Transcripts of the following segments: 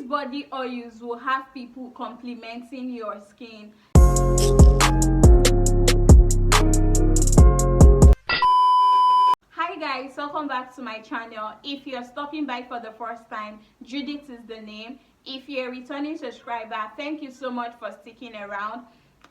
These body oils will have people complimenting your skin. Hi guys, welcome back to my channel. If you're stopping by for the first time, Judith is the name. If you're a returning subscriber, thank you so much for sticking around.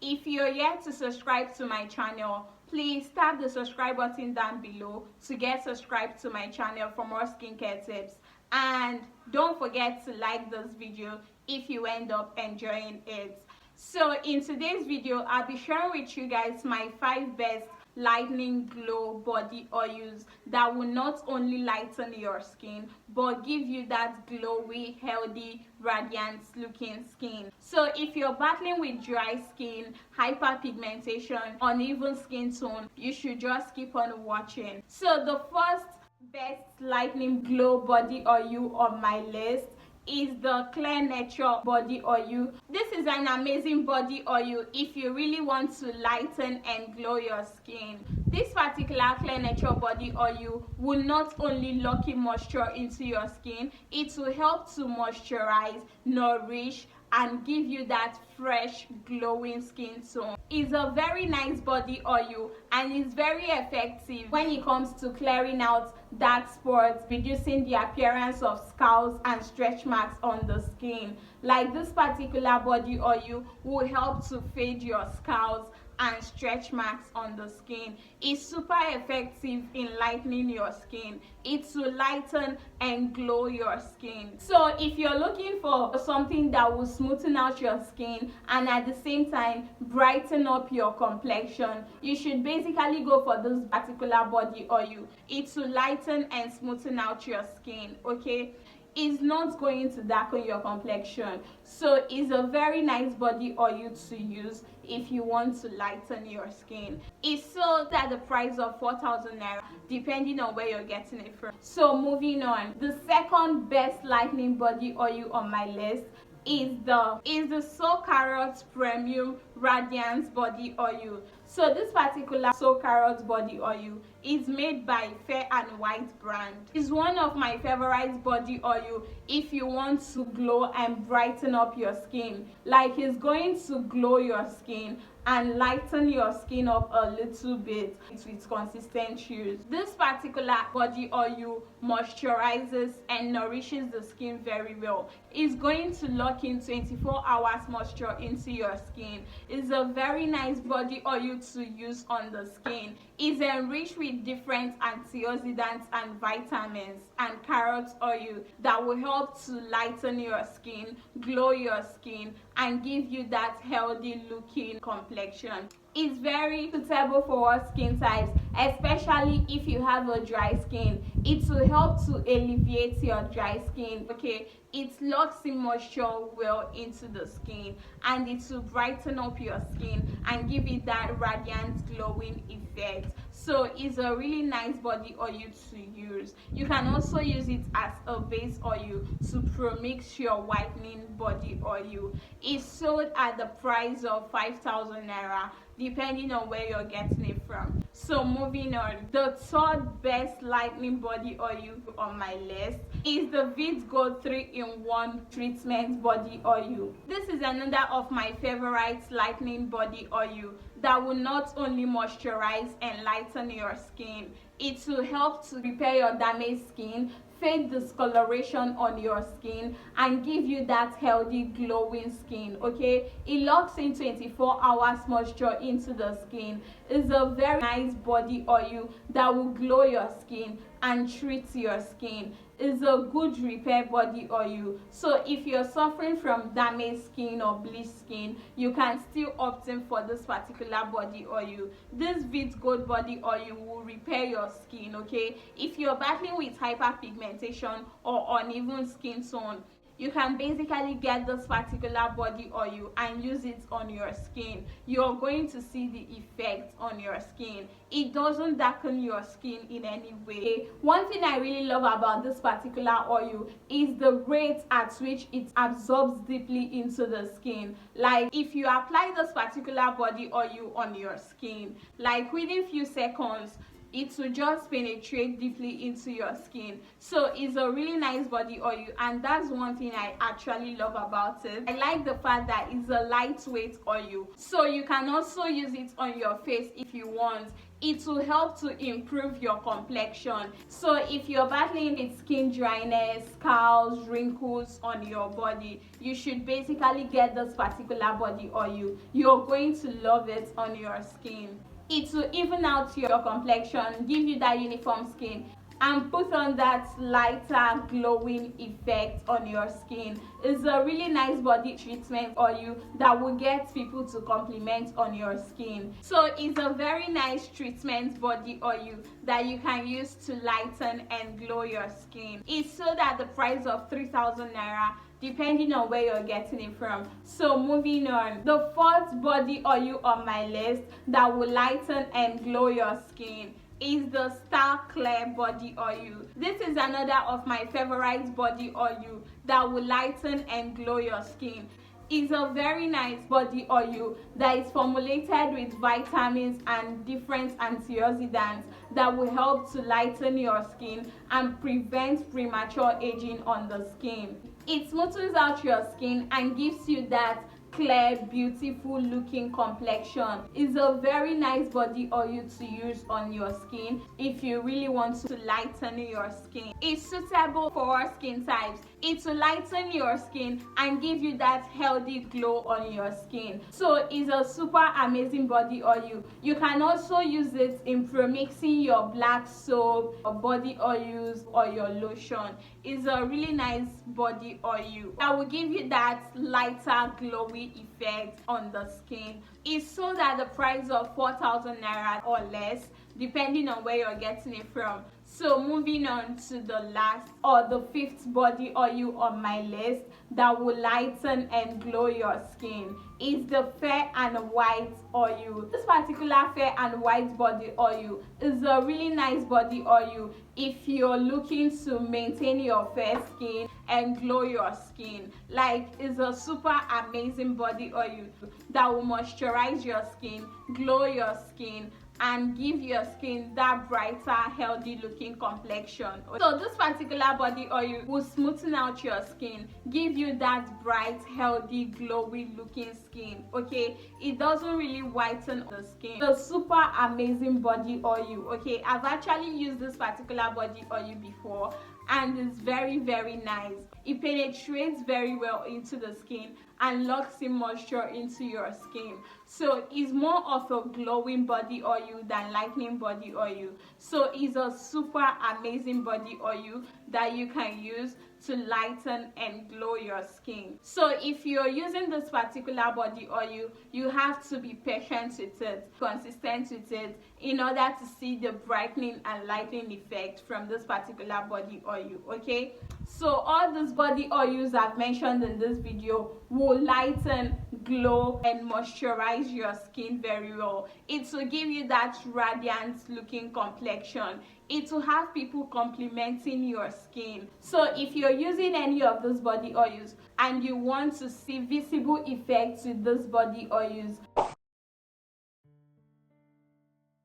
If you're yet to subscribe to my channel, please tap the subscribe button down below to get subscribed to my channel for more skincare tips. And don't forget to like this video if you end up enjoying it. So in today's video, I'll be sharing with you guys my 5 best lightening glow body oils that will not only lighten your skin but give you that glowy, healthy, radiant looking skin. So if you're battling with dry skin, hyperpigmentation, uneven skin tone, you should just keep on watching. So the first best lightening glow body oil on my list is the Clear Nature body oil. This is an amazing body oil if you really want to lighten and glow your skin. This particular Clear Nature body oil will not only lock in moisture into your skin, it will help to moisturize, nourish, and give you that fresh glowing skin tone. It's a very nice body oil and it's very effective when it comes to clearing out dark spots, reducing the appearance of scars and stretch marks on the skin. Like this particular body oil will help to fade your scars and stretch marks on the skin. It's super effective in lightening your skin. It will lighten and glow your skin. So if you're looking for something that will smoothen out your skin and at the same time brighten up your complexion, you should basically go for this particular body oil. It will lighten and smoothen out your skin, okay? It's not going to darken your complexion, so it's a very nice body oil to use if you want to lighten your skin. It's sold at the price of 4,000 naira depending on where you're getting it from. So moving on, the second best lightening body oil on my list is the So Carrot Premium Radiance body oil. So this particular So Carrot body oil is made by Fair and White brand. It's one of my favorite body oil if you want to glow and brighten up your skin. Like, it's going to glow your skin and lighten your skin up a little bit with consistent use. This particular body oil moisturizes and nourishes the skin very well. It's going to lock in 24 hours moisture into your skin. It's a very nice body oil to use on the skin. It's enriched with different antioxidants and vitamins and carrot oil that will help to lighten your skin, glow your skin, and give you that healthy looking complexion. It's very suitable for all skin types, especially if you have a dry skin. It will help to alleviate your dry skin, okay? It locks in moisture well into the skin and it will brighten up your skin and give it that radiant glowing effect. So it's a really nice body oil to use. You can also use it as a base oil to premix your whitening body oil. It's sold at the price of 5,000 naira depending on where you're getting it from. So moving on, the third best lightening body oil on my list is the Vit Gold 3-in-1 treatment body oil. This is another of my favorite lightening body oil that will not only moisturize and lighten your skin, it will help to repair your damaged skin, fade discoloration on your skin, and give you that healthy glowing skin, okay? It locks in 24 hours moisture into the skin. It's a very nice body oil that will glow your skin and treat your skin. Is a good repair body oil. So if you're suffering from damaged skin or bleached skin, you can still opt in for this particular body oil. This Vit Gold body oil will repair your skin, okay? If you're battling with hyperpigmentation or uneven skin tone, you can basically get this particular body oil and use it on your skin. You're going to see the effect on your skin. It doesn't darken your skin in any way. One thing I really love about this particular oil is the rate at which it absorbs deeply into the skin. Like, if you apply this particular body oil on your skin, like within few seconds, it will just penetrate deeply into your skin. So it's a really nice body oil, and that's one thing I actually love about it. I like the fact that it's a lightweight oil, so you can also use it on your face if you want. It will help to improve your complexion. So if you're battling with skin dryness, scars, wrinkles on your body, you should basically get this particular body oil. You're going to love it on your skin. It will even out your complexion, give you that uniform skin, and put on that lighter glowing effect on your skin. It's a really nice body treatment oil that will get people to compliment on your skin. So it's a very nice treatment body oil that you can use to lighten and glow your skin. It's sold at the price of 3,000 naira, depending on where you're getting it from. So moving on, the fourth body oil on my list that will lighten and glow your skin is the Star Clear body oil. This is another of my favorite body oil that will lighten and glow your skin. It's a very nice body oil that is formulated with vitamins and different antioxidants that will help to lighten your skin and prevent premature aging on the skin. It smoothens out your skin and gives you that clear, beautiful looking complexion. It's a very nice body oil to use on your skin if you really want to lighten your skin. It's suitable for all skin types. It will lighten your skin and give you that healthy glow on your skin. So it's a super amazing body oil. You can also use it in premixing your black soap or body oils or your lotion. It's a really nice body oil that will give you that lighter glowy effect on the skin. It's sold at the price of 4,000 naira or less, depending on where you're getting it from. So moving on to the last or the fifth body oil on my list that will lighten and glow your skin is the Fair and White oil. This particular Fair and White body oil is a really nice body oil if you're looking to maintain your fair skin and glow your skin. Like, it's a super amazing body oil that will moisturize your skin, glow your skin, and give your skin that brighter, healthy looking complexion. So this particular body oil will smoothen out your skin, give you that bright, healthy, glowy looking skin. Okay, it doesn't really whiten the skin. The super amazing body oil. Okay, I've actually used this particular body oil before and it's very, very nice. It penetrates very well into the skin and locks in moisture into your skin. So it's more of a glowing body oil than lightening body oil. So it's a super amazing body oil that you can use to lighten and glow your skin. So if you're using this particular body oil, you have to be patient with it, consistent with it, in order to see the brightening and lightening effect from this particular body oil. Okay, so all these body oils I've mentioned in this video will lighten, glow, and moisturize your skin very well. It will give you that radiant looking complexion. It will have people complimenting your skin. So if you're using any of those body oils and you want to see visible effects with those body oils,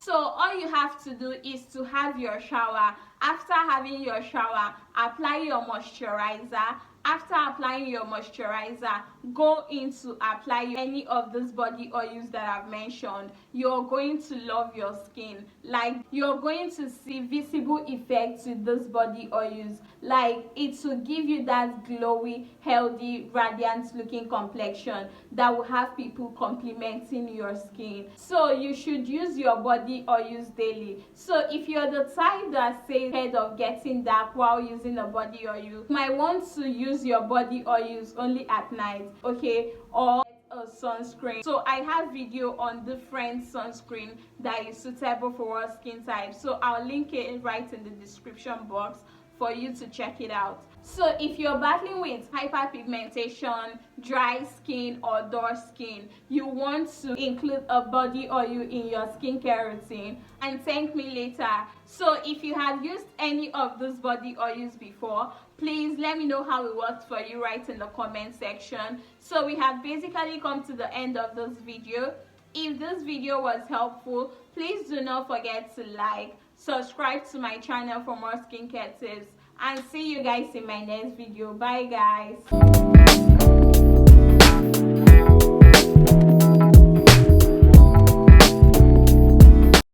so all you have to do is to have your shower. After having your shower, apply your moisturizer. After applying your moisturizer, go in to apply any of these body oils that I've mentioned. You're going to love your skin. Like, you're going to see visible effects with these body oils. Like, it will give you that glowy, healthy, radiant looking complexion that will have people complimenting your skin. So you should use your body oils daily. So if you're the type that says scared of getting dark while using a body oil, you might want to use your body oils only at night, okay, or a sunscreen. So I have video on different sunscreen that is suitable for all skin types, so I'll link it right in the description box for you to check it out. So if you're battling with hyperpigmentation, dry skin, or dull skin, you want to include a body oil in your skincare routine and thank me later. So if you have used any of those body oils before, please let me know how it worked for you right in the comment section. So we have basically come to the end of this video. If this video was helpful, please do not forget to like, subscribe to my channel for more skincare tips, and see you guys in my next video. Bye guys.